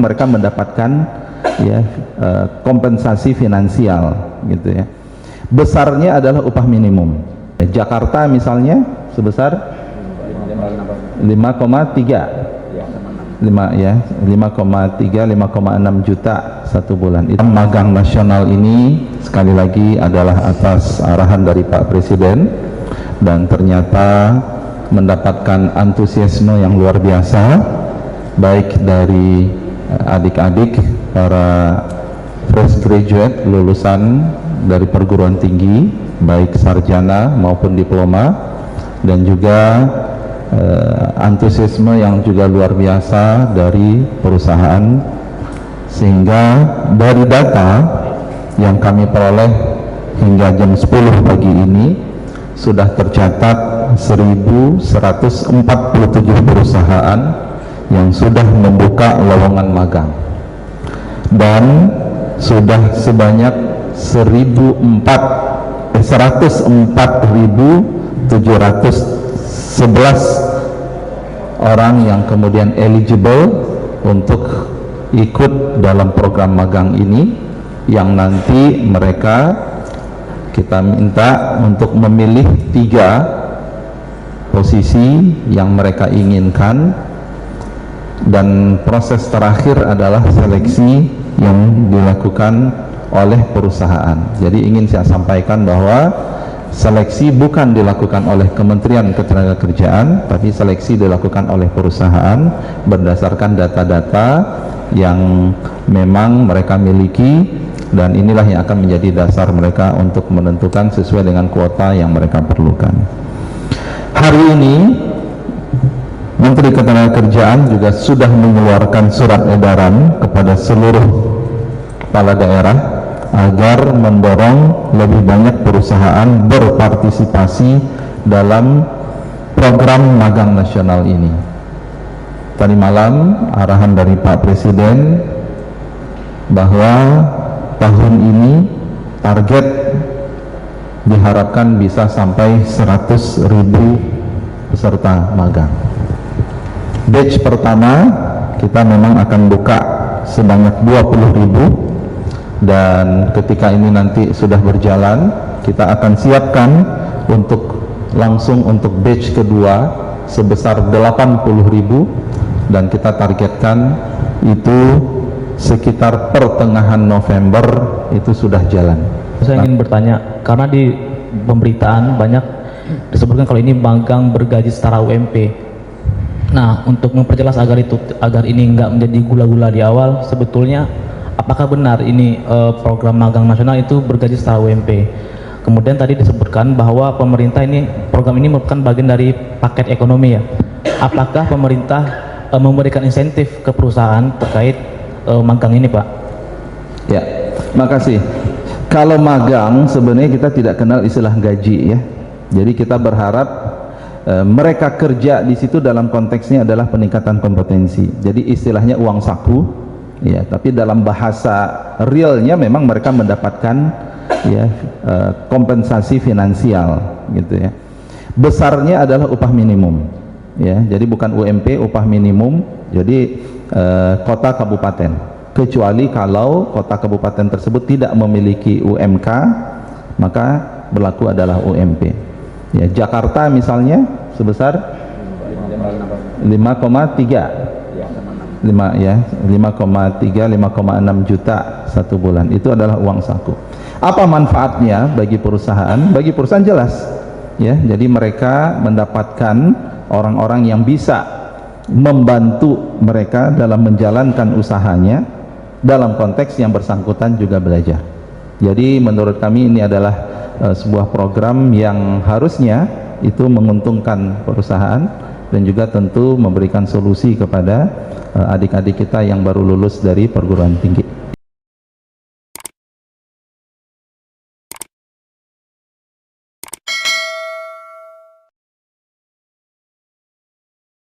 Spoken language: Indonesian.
mereka mendapatkan ya kompensasi finansial gitu ya. Besarnya adalah upah minimum. Jakarta misalnya sebesar 5,3 5,6 juta satu bulan. Itu magang nasional ini sekali lagi adalah atas arahan dari Pak Presiden dan ternyata mendapatkan antusiasme yang luar biasa baik dari adik-adik para fresh graduate lulusan dari perguruan tinggi baik sarjana maupun diploma, dan juga antusiasme yang juga luar biasa dari perusahaan, sehingga dari data yang kami peroleh hingga jam 10 pagi ini sudah tercatat 1.147 perusahaan yang sudah membuka lowongan magang, dan sudah sebanyak 104.711 orang yang kemudian eligible untuk ikut dalam program magang ini, yang nanti mereka kita minta untuk memilih 3 posisi yang mereka inginkan, dan proses terakhir adalah seleksi yang dilakukan oleh perusahaan. Jadi ingin saya sampaikan bahwa seleksi bukan dilakukan oleh Kementerian Ketenagakerjaan, tapi seleksi dilakukan oleh perusahaan berdasarkan data-data yang memang mereka miliki, dan inilah yang akan menjadi dasar mereka untuk menentukan sesuai dengan kuota yang mereka perlukan. Hari ini Menteri Ketenagakerjaan juga sudah mengeluarkan surat edaran kepada seluruh kepala daerah agar mendorong lebih banyak perusahaan berpartisipasi dalam program magang nasional ini. Tadi malam arahan dari Pak Presiden bahwa tahun ini target diharapkan bisa sampai 100.000 peserta magang. Batch pertama kita memang akan buka sebanyak 20.000, dan ketika ini nanti sudah berjalan kita akan siapkan untuk langsung untuk batch kedua sebesar 80.000, dan kita targetkan itu sekitar pertengahan November itu sudah jalan. Saya ingin bertanya, karena di pemberitaan banyak disebutkan kalau ini magang bergaji setara UMP. Nah, untuk memperjelas agar ini nggak menjadi gula-gula di awal, sebetulnya apakah benar ini program magang nasional itu bergaji setara UMP? Kemudian tadi disebutkan bahwa pemerintah program ini merupakan bagian dari paket ekonomi ya. Apakah pemerintah memberikan insentif ke perusahaan terkait magang ini, Pak? Ya, makasih. Kalau magang sebenarnya kita tidak kenal istilah gaji ya. Jadi kita berharap mereka kerja di situ dalam konteksnya adalah peningkatan kompetensi. Jadi istilahnya uang saku, ya. Tapi dalam bahasa realnya memang mereka mendapatkan ya kompensasi finansial, gitu ya. Besarnya adalah upah minimum, ya. Jadi bukan UMP, upah minimum. Jadi kota kabupaten. Kecuali kalau kota kabupaten tersebut tidak memiliki UMK, maka berlaku adalah UMP. Ya, Jakarta misalnya sebesar 5,6 juta satu bulan. Itu adalah uang saku. Apa manfaatnya bagi perusahaan? Bagi perusahaan jelas, ya. Jadi mereka mendapatkan orang-orang yang bisa membantu mereka dalam menjalankan usahanya, dalam konteks yang bersangkutan juga belajar. Jadi menurut kami ini adalah sebuah program yang harusnya itu menguntungkan perusahaan, dan juga tentu memberikan solusi kepada adik-adik kita yang baru lulus dari perguruan tinggi.